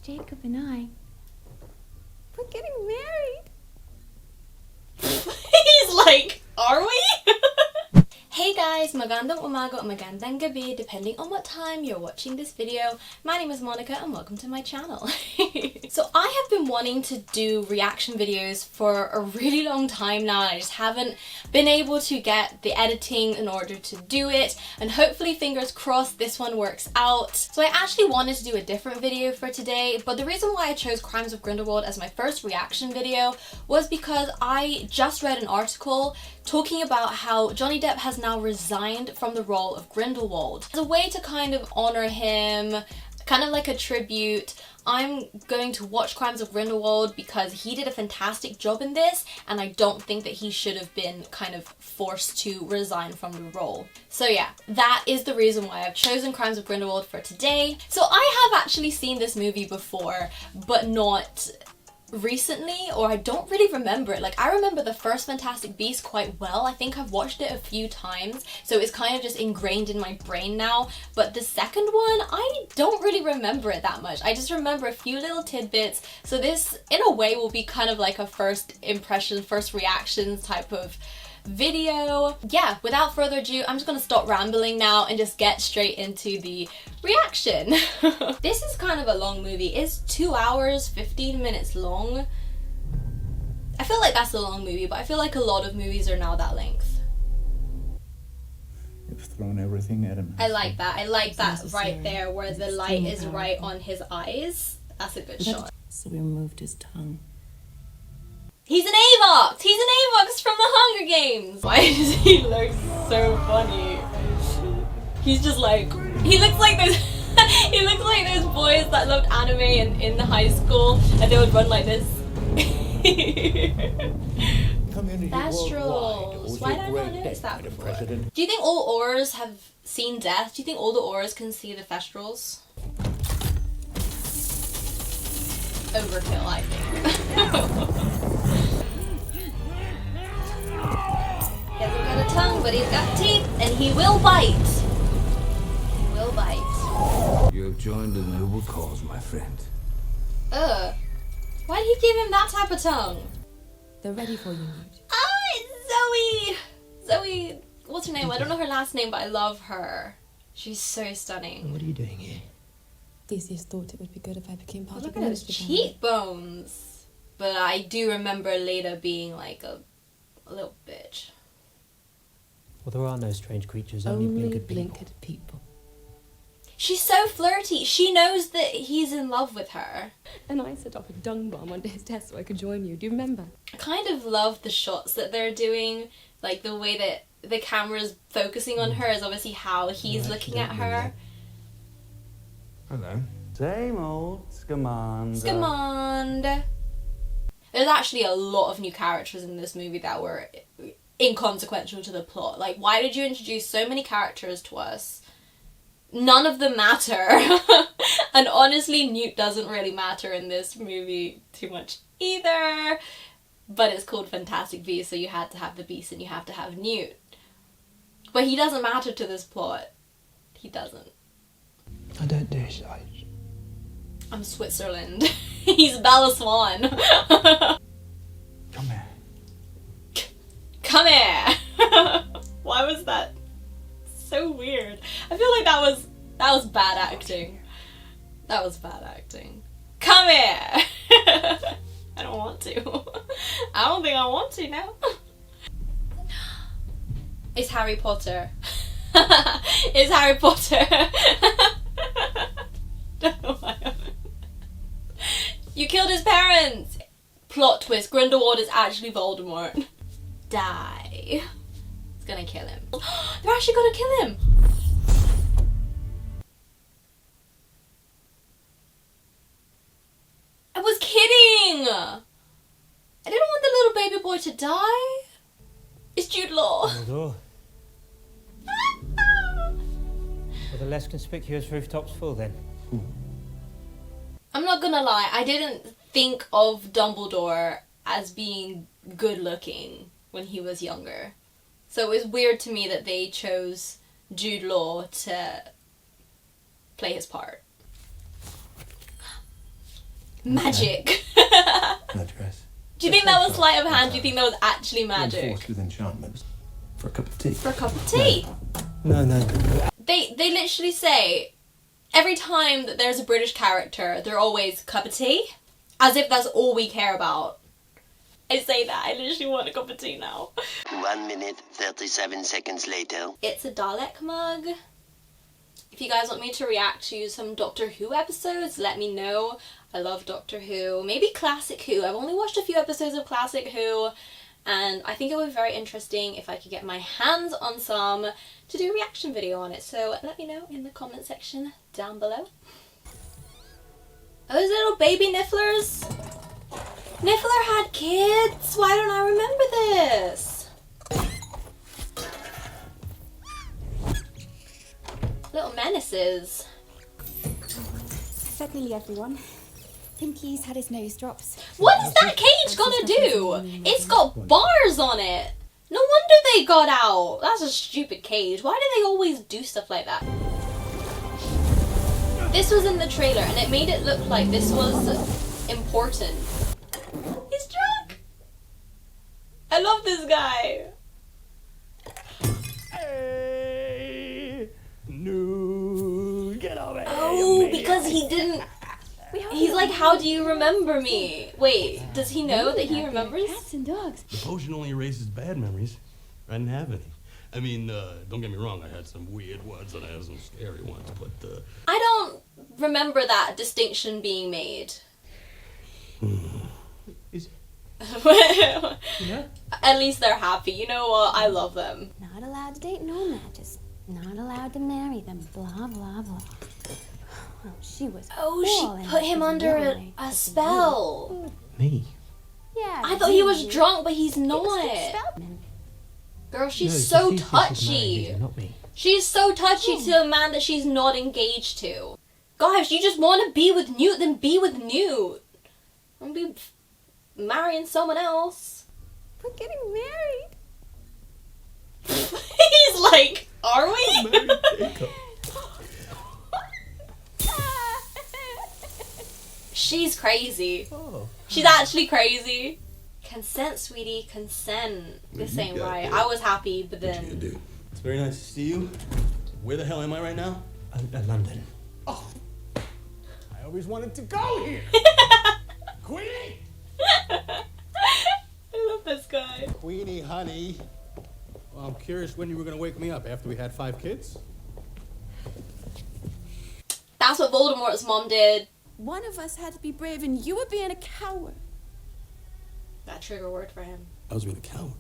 Jacob and I, we're getting married. He's like, are we? Hey guys, magandang umaga o magandang gabi, depending on what time you're watching this video. My name is Monica and welcome to my channel. So I have been wanting to do reaction videos for a really long time now, and I just haven't been able to get the editing in order to do it, and hopefully, fingers crossed, this one works out. So I actually wanted to do a different video for today, but the reason why I chose Crimes of Grindelwald as my first reaction video was because I just read an article talking about how Jonny Depp has now resigned from the role of Grindelwald. As a way to kind of honor him, kind of like a tribute, I'm going to watch Crimes of Grindelwald because he did a fantastic job in this, and I don't think that he should have been kind of forced to resign from the role. So yeah, that is the reason why I've chosen Crimes of Grindelwald for today. So I have actually seen this movie before, but not recently, or I don't really remember it. Like, I remember the first Fantastic Beasts quite well. I think I've watched it a few times, so it's kind of just ingrained in my brain now. But the second one, I don't really remember it that much. I just remember a few little tidbits. So this, in a way, will be kind of like a first impression, first reactions type of video. Yeah, without further ado, I'm just gonna stop rambling now and just get straight into the reaction. This is kind of a long movie. It's 2 hours, 15 minutes long. I feel like that's a long movie, but I feel like a lot of movies are now that length. You've thrown everything at him. I like that. I like that right there where the light is right on his eyes. That's a good shot. So we removed his tongue. He's an Avox! He's an Avox from the Hunger Games! Why does he look so funny? He's just like, he looks like those he looks like those boys that loved anime in the high school, and they would run like this. Thestrals. Why did I not notice that before? Do you think all Aurors have seen death? Do you think all the Aurors can see the Thestrals? Overkill, I think. He hasn't got a tongue, but he's got teeth, and he will bite. He will bite. You have joined a noble cause, my friend. Why did he give him that type of tongue? They're ready for you, Newt. Ah, it's Zoe! Zoe, what's her name? I don't know her last name, but I love her. She's so stunning. What are you doing here? Theseus thought it would be good if I became part Look of at the those mystery. cheekbones. But I do remember later being like a little bitch. Well, there are no strange creatures, only blinkered people. blinkered people. She's so flirty. She knows that he's in love with her. And I set off a dung bomb onto his desk so I could join you. Do you remember? I kind of love the shots that they're doing. Like the way that the camera's focusing on her is obviously how he's looking at her. Hello. Same old Scamander. Scamander. There's actually a lot of new characters in this movie that were inconsequential to the plot. Like, why did you introduce so many characters to us? None of them matter. And honestly, Newt doesn't really matter in this movie too much either. But it's called Fantastic Beasts, so you had to have the Beast and you have to have Newt. But he doesn't matter to this plot. He doesn't. I don't do sides. I'm Switzerland. He's Bella Swan. Come here. Come here. Why was that so weird? I feel like that was bad acting. That was bad acting. Come here. I don't want to. I don't think I want to now. It's Harry Potter. It's Harry Potter. Don't know why. You killed his parents! Plot twist, Grindelwald is actually Voldemort. Die. It's gonna kill him. They're actually gonna kill him! I was kidding! I didn't want the little baby boy to die. It's Jude Law. Although, were the less conspicuous rooftops full then? I'm not gonna lie, I didn't think of Dumbledore as being good looking when he was younger. So it was weird to me that they chose Jude Law to play his part. Magic. That dress. Do you think that was sleight of hand? Do you think that was actually magic? Reinforced with enchantment. For a cup of tea. For a cup of tea. No. They literally say every time that there's a British character, they're always cup of tea, as if that's all we care about. I say that, I literally want a cup of tea now. 1 minute, 37 seconds later. It's a Dalek mug. If you guys want me to react to some Doctor Who episodes, let me know. I love Doctor Who. Maybe Classic Who. I've only watched a few episodes of Classic Who, and I think it would be very interesting if I could get my hands on some to do a reaction video on it. So let me know in the comment section down below. Oh, those little baby Nifflers. Niffler had kids. Why don't I remember this? Little menaces. Fed nearly everyone. Pinky's had his nose drops. What is that cage gonna do? It's got bars on it. No wonder they got out. That's a stupid cage. Why do they always do stuff like that? This was in the trailer and it made it look like this was important. He's drunk. I love this guy. Hey, Newt, get over here. Oh, because he didn't. He's like, how do you remember me? Wait, does he know that he remembers? Cats and dogs. The potion only erases bad memories. I didn't have any. I mean, don't get me wrong, I had some weird ones and I had some scary ones, but I don't remember that distinction being made. Is At least they're happy. You know what? I love them. Not allowed to date nomads. Not allowed to marry them. Blah, blah, blah. Well, she was Oh, all she in put it him for under Roy, a for spell. me? Yeah. I thought he was you. drunk, but he's It was not. good spell. Girl, she's No, so she's touchy. married, not me. She's so touchy to a man that she's not engaged to. God, if you just want to be with Newt, then be with Newt. Don't be marrying someone else. We're getting married. He's like, are we? She's crazy. Oh. She's actually crazy. Consent, sweetie, consent. This You ain't got right. it. I was happy, but what you gonna then... do? It's very nice to see you. Where the hell am I right now? London. I always wanted to go here. Queenie! I love this guy. Queenie, honey. Well, I'm curious when you were gonna wake me up after we had 5 kids. That's what Voldemort's mom did. One of us had to be brave and you were being a coward. That trigger word for him. I was being a coward.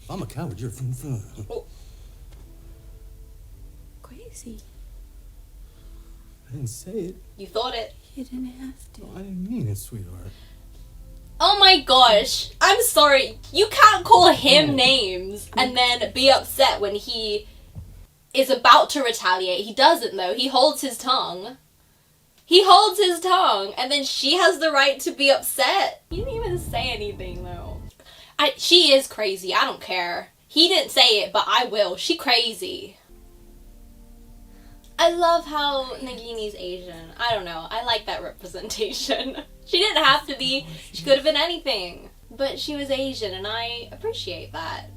If I'm a coward, you're fun. Oh. Crazy. I didn't say it. You thought it. You didn't have to. I didn't mean it, sweetheart. Oh my gosh. I'm sorry. You can't call him names and then be upset when he is about to retaliate. He doesn't though. He holds his tongue. He holds his tongue and then she has the right to be upset. He didn't even say anything though. She is crazy. I don't care. He didn't say it, but I will. She crazy. I love how Nagini's Asian. I don't know. I like that representation. She didn't have to be. She could have been anything. But she was Asian and I appreciate that.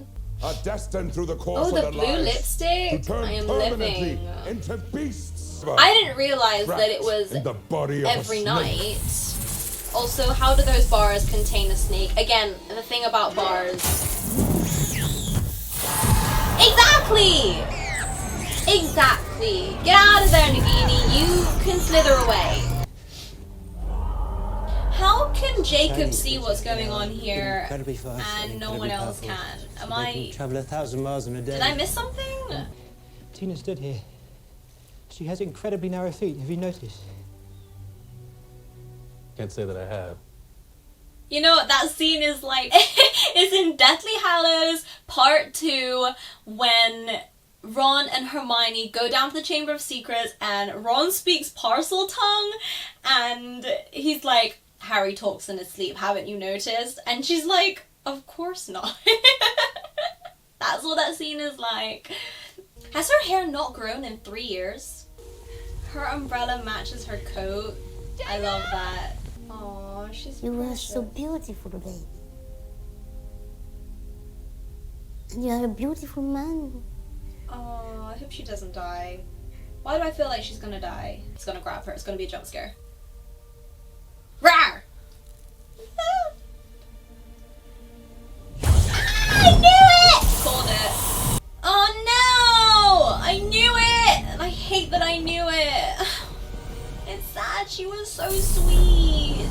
Are destined through the course Oh, of the their blue lives lipstick? to turn I am permanently living. into beasts. I didn't realize that it was in the body of every a snake. night. Also, how do those bars contain a snake? Again, the thing about bars. Exactly! Exactly. Get out of there, Nagini. You can slither away. How can Jacob see what's going on here Incredibly fast and no one else can? Am They I... can travel 1,000 miles in a day. Did I miss something? Tina stood here. She has incredibly narrow feet. Have you noticed? Can't say that I have. You know what that scene is like? It's in Deathly Hallows Part 2 when Ron and Hermione go down to the Chamber of Secrets and Ron speaks parcel tongue and he's like, Harry talks in his sleep, haven't you noticed? And she's like, of course not. That's what that scene is like. Has her hair not grown in 3 years? Her umbrella matches her coat. I love that. Aw, she's You were precious. so beautiful today. And you're a beautiful man. Oh, I hope she doesn't die. Why do I feel like she's gonna die? He's gonna grab her. It's gonna be a jump scare. Rawr! I knew it! Called it. Oh no! I knew it! And I hate that I knew it. It's sad. She was so sweet.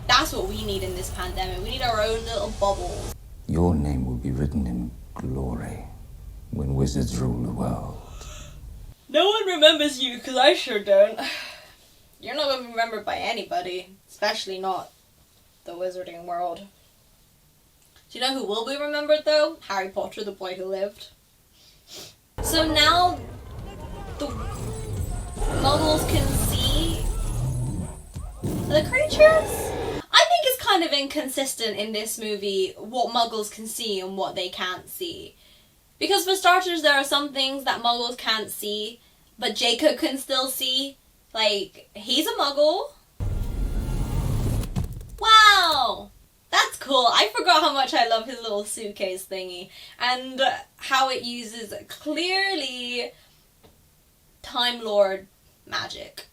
That's what we need in this pandemic. We need our own little bubble. Your name will be written in glory when wizards rule the world. No one remembers you, because I sure don't. You're not going to be remembered by anybody, especially not the wizarding world. Do you know who will be remembered, though? Harry Potter, the boy who lived. So now the muggles can see the creatures? I think it's kind of inconsistent in this movie what muggles can see and what they can't see. Because for starters, there are some things that muggles can't see, but Jacob can still see. Like, he's a muggle. Wow! That's cool. I forgot how much I love his little suitcase thingy. And how it uses clearly Time Lord magic.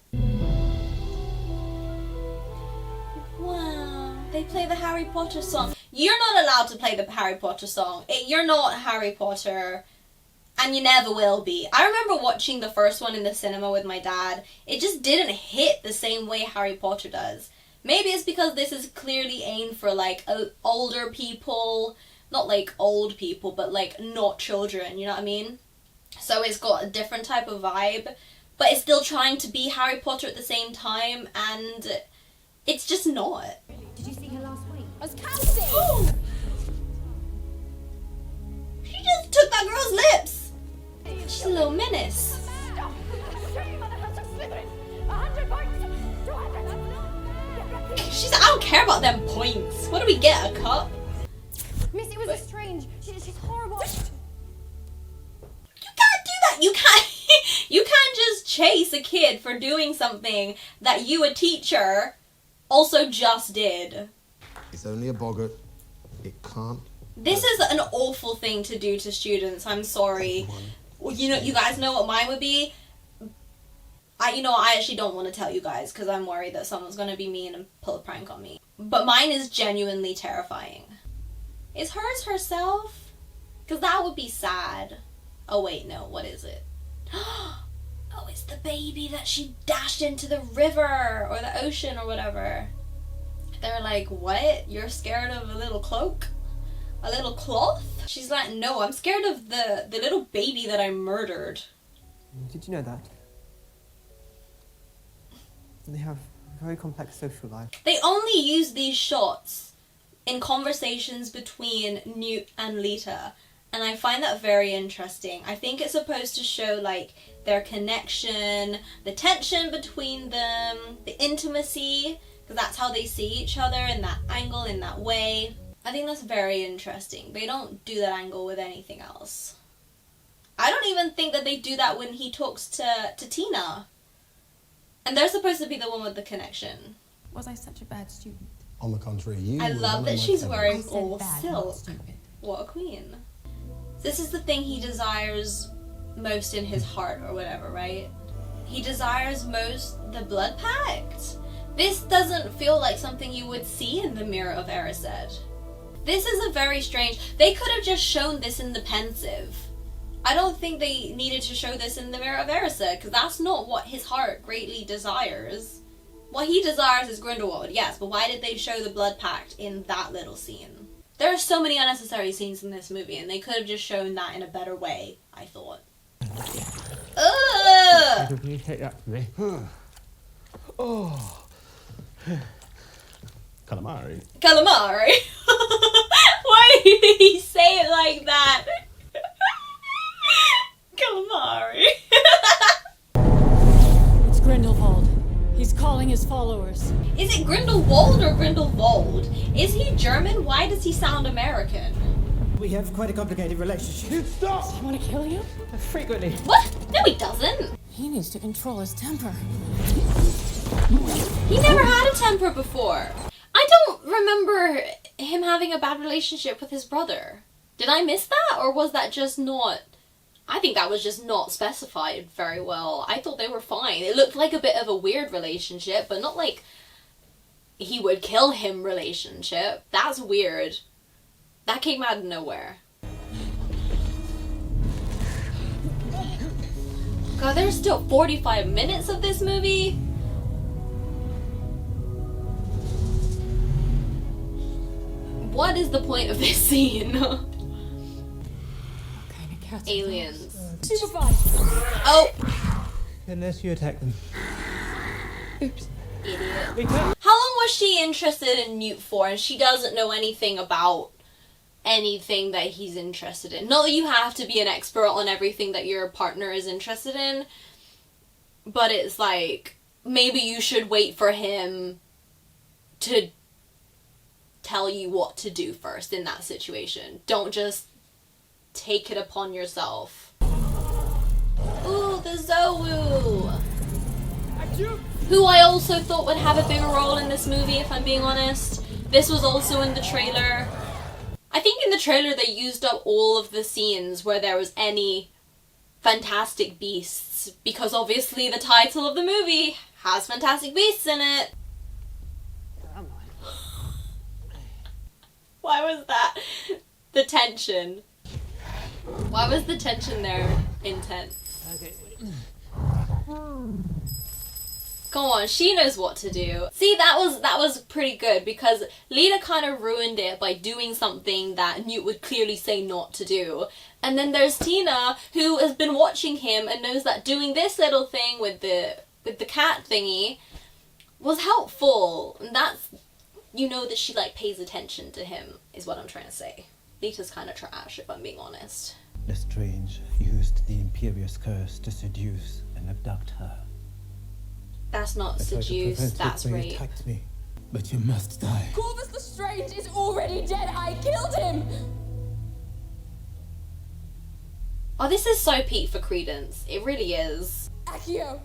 Wow. They play the Harry Potter song. You're not allowed to play the Harry Potter song. You're not Harry Potter. And you never will be. I remember watching the first one in the cinema with my dad. It just didn't hit the same way Harry Potter does. Maybe it's because this is clearly aimed for like older people. Not like old people, but like not children, you know what I mean? So it's got a different type of vibe. But it's still trying to be Harry Potter at the same time. And it's just not. Did you see her last week? I was counting! Oh! She just took that girl's lips! She's a little menace. She's I don't care about them points. What do we get? A cup? Miss, it was strange. She's horrible. You can't do that. You can't. You can't just chase a kid for doing something that you, a teacher, also just did. It's only a boggart. It can't. This is an awful thing to do to students. I'm sorry. Well, you know, you guys know what mine would be. I actually don't want to tell you guys because I'm worried that someone's going to be mean and pull a prank on me. But mine is genuinely terrifying. Is hers herself? Because that would be sad. Oh wait, no, what is it? Oh, it's the baby that she dashed into the river or the ocean or whatever. They're like, what? You're scared of a little cloak? A little cloth? She's like, no, I'm scared of the little baby that I murdered. Did you know that? They have a very complex social life. They only use these shots in conversations between Newt and Lita, and I find that very interesting. I think it's supposed to show like their connection, the tension between them, the intimacy, because that's how they see each other in that angle, in that way. I think that's very interesting. They don't do that angle with anything else. I don't even think that they do that when he talks to Tina. And they're supposed to be the one with the connection. Was I such a bad student? On the contrary, you. I were love one that of my she's tenants. wearing I said all bad, not silk. stupid. What a queen. This is the thing he desires most in his heart or whatever, right? He desires most the blood pact. This doesn't feel like something you would see in the Mirror of Erised. This is a very strange... They could have just shown this in the Pensive. I don't think they needed to show this in the Mirror of Erised, because that's not what his heart greatly desires. What he desires is Grindelwald, yes, but why did they show the blood pact in that little scene? There are so many unnecessary scenes in this movie, and they could have just shown that in a better way, I thought. Ugh! Can you take that for me? Oh. Calamari. Calamari? Why did he say it like that? Calamari. It's Grindelwald. He's calling his followers. Is it Grindelwald or Grindelwald? Is he German? Why does he sound American? We have quite a complicated relationship. Stop! You want to kill you? Frequently. What? No, he doesn't. He needs to control his temper. He never had a temper before. I don't remember him having a bad relationship with his brother. Did I miss that, or was that just not... I think that was just not specified very well. I thought they were fine. It looked like a bit of a weird relationship, but not like he would kill him relationship. That's weird. That came out of nowhere. God, there's still 45 minutes of this movie? What is the point of this scene? Aliens. Supervise. Oh! Unless you attack them. Oops. Idiot. How long was she interested in Newt for, and she doesn't know anything about anything that he's interested in? Not that you have to be an expert on everything that your partner is interested in, but it's like, maybe you should wait for him to tell you what to do first in that situation. Don't just take it upon yourself. Ooh, the Zowu! Who I also thought would have a bigger role in this movie, if I'm being honest. This was also in the trailer. I think in the trailer they used up all of the scenes where there was any fantastic beasts, because obviously the title of the movie has fantastic beasts in it. Why was that? The tension. Why was the tension there intense? Okay. Go on, she knows what to do. See, that was pretty good, because Lita kind of ruined it by doing something that Newt would clearly say not to do. And then there's Tina, who has been watching him and knows that doing this little thing with the cat thingy was helpful. And that's, you know, that she like pays attention to him, is what I'm trying to say. Lita's kind of trash, if I'm being honest. Lestrange used the Imperious curse to seduce and abduct her. That's not seduce, that's rape. Attacked me, but you must die. Corvus Lestrange is already dead. I killed him. Oh, this is so peak for Credence. It really is. Accio.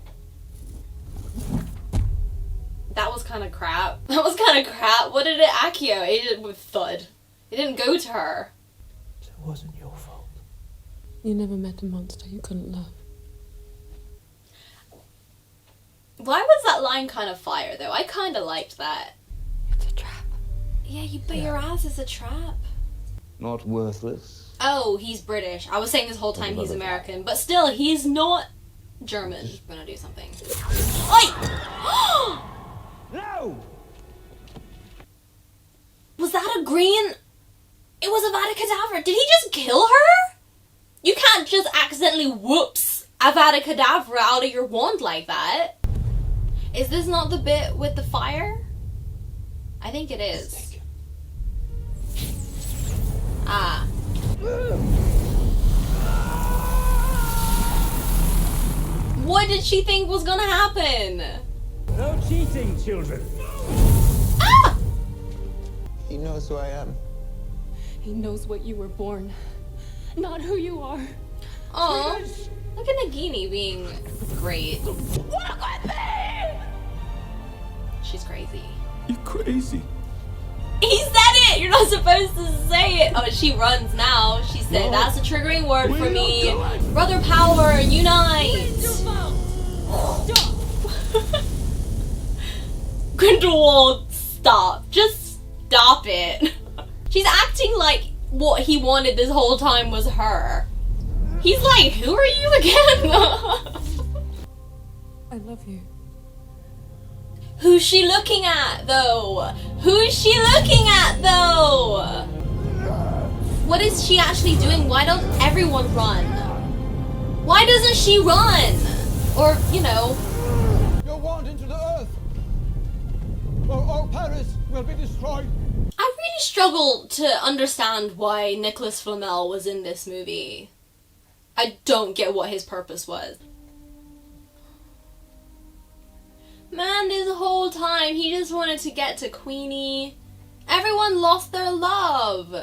That was kind of crap. That was kind of crap. What did it Accio? It did with thud. It didn't go to her. So it wasn't your fault. You never met a monster you couldn't love. Why was that line kind of fire, though? I kind of liked that. It's a trap. Yeah, you bet your ass is a trap. Not worthless. Oh, he's British. I was saying this whole time he's American, but still, he's not German. I'm gonna do something. Oi! No! Was that a green? It was a Vada Kedavra. Did he just kill her? You can't just accidentally whoops a Vada Kedavra out of your wand like that. Is this not the bit with the fire? I think it is. Ah. What did she think was gonna happen? No cheating, children. Ah! He knows who I am. He knows what you were born, not who you are. Oh, look at Nagini being great. She's crazy. You're crazy. He said it! You're not supposed to say it! Oh, she runs now. She said, that's a triggering word for me. Brother power, unite! Grindelwald, stop. Just stop it. She's acting like what he wanted this whole time was her. He's like, who are you again? I love you. Who's she looking at, though? Who's she looking at, though? What is she actually doing? Why don't everyone run? Why doesn't she run? Or, you know... Your wand into the earth, or all Paris will be destroyed. I really struggle to understand why Nicholas Flamel was in this movie. I don't get what his purpose was. Man, this whole time he just wanted to get to Queenie. Everyone lost their love.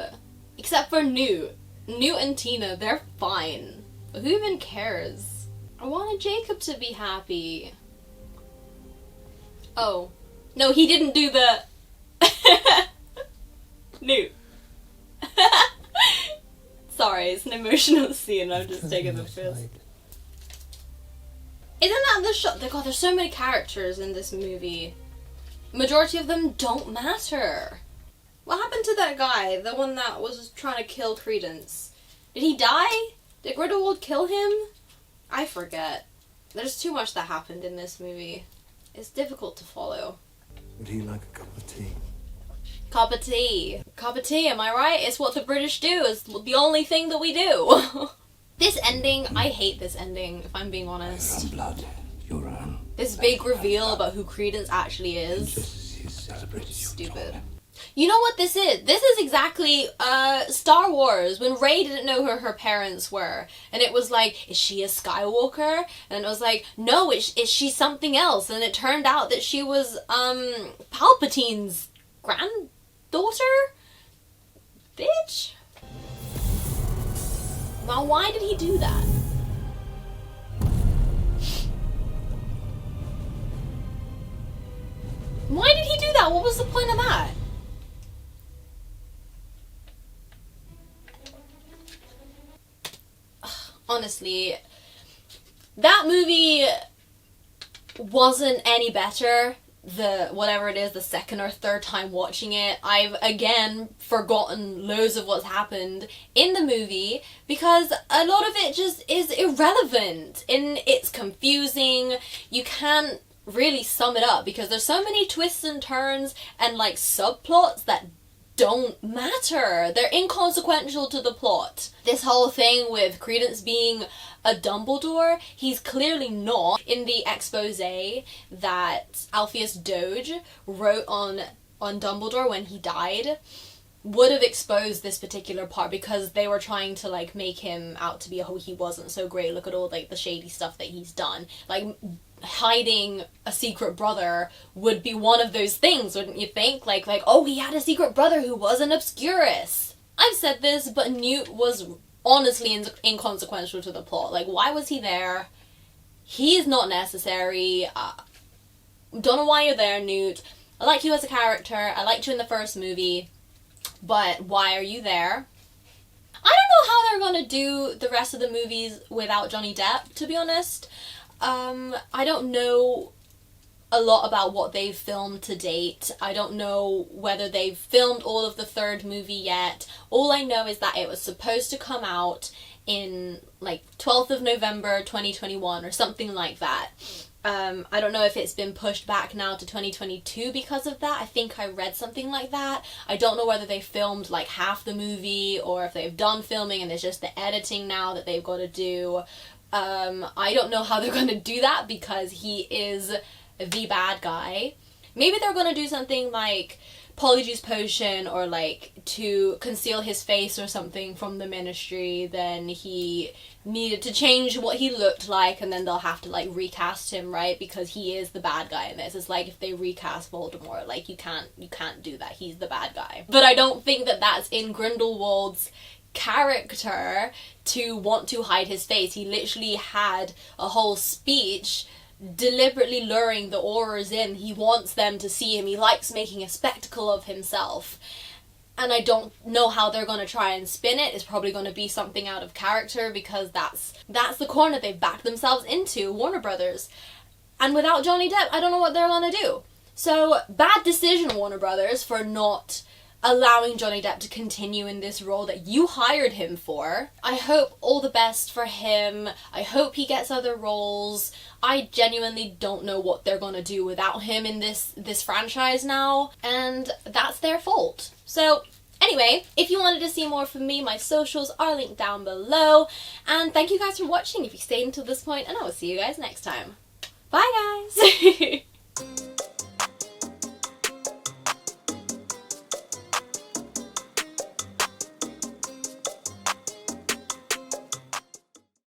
Except for Newt. Newt and Tina, they're fine. Who even cares? I wanted Jacob to be happy. Oh. No, he didn't do the... Newt. Sorry, it's an emotional scene. I'm just taking the piss. Isn't that the shot? God, there's so many characters in this movie. Majority of them don't matter. What happened to that guy? The one that was trying to kill Credence? Did he die? Did Grindelwald kill him? I forget. There's too much that happened in this movie. It's difficult to follow. Would he like a cup of tea? Cup of tea. Cup of tea, am I right? It's what the British do. It's the only thing that we do. This ending, I hate this ending, if I'm being honest. Your blood, your own. This big reveal about who Credence actually is. Stupid. You know what this is? This is exactly Star Wars, when Rey didn't know who her parents were. And it was like, is she a Skywalker? And it was like, no, is she something else? And it turned out that she was Palpatine's granddaughter? Bitch? Well, why did he do that? Why did he do that? What was the point of that? Honestly, that movie wasn't any better whatever it is, the second or third time watching it. I've again forgotten loads of what's happened in the movie because a lot of it just is irrelevant and it's confusing. You can't really sum it up because there's so many twists and turns and like subplots that don't matter. They're inconsequential to the plot. This whole thing with Credence being a Dumbledore, he's clearly not. In the expose that Alpheus Doge wrote on Dumbledore when he died, would have exposed this particular part because they were trying to like make him out to be, oh, he wasn't so great, look at all like the shady stuff that he's done. Like hiding a secret brother would be one of those things, wouldn't you think? Like oh, he had a secret brother who was an obscurus. I've said this, but Newt was honestly inconsequential to the plot. Like, why was he there? He's not necessary. Don't know why you're there, Newt. I like you as a character. I liked you in the first movie. But why are you there? I don't know how they're gonna do the rest of the movies without Jonny Depp, to be honest. I don't know a lot about what they've filmed to date. I don't know whether they've filmed all of the third movie yet. All I know is that it was supposed to come out in like 12th of November 2021 or something like that. I don't know if it's been pushed back now to 2022 because of that. I think I read something like that. I don't know whether they filmed like half the movie or if they've done filming and it's just the editing now that they've got to do. I don't know how they're going to do that because he is the bad guy. Maybe they're going to do something like Polyjuice Potion or like to conceal his face or something from the Ministry. Then he needed to change what he looked like and then they'll have to like recast him, right? Because he is the bad guy in this. It's like if they recast Voldemort, like you can't do that. He's the bad guy. But I don't think that that's in Grindelwald's character to want to hide his face. He literally had a whole speech deliberately luring the Aurors in. He wants them to see him. He likes making a spectacle of himself. And I don't know how they're going to try and spin it. It's probably going to be something out of character because that's the corner they've backed themselves into, Warner Brothers. And without Jonny Depp, I don't know what they're going to do. So, bad decision, Warner Brothers, for not allowing Jonny Depp to continue in this role that you hired him for. I hope all the best for him. I hope he gets other roles. I genuinely don't know what they're gonna do without him in this franchise now, and that's their fault. So anyway, if you wanted to see more from me, my socials are linked down below, and thank you guys for watching if you stayed until this point, and I will see you guys next time. Bye guys!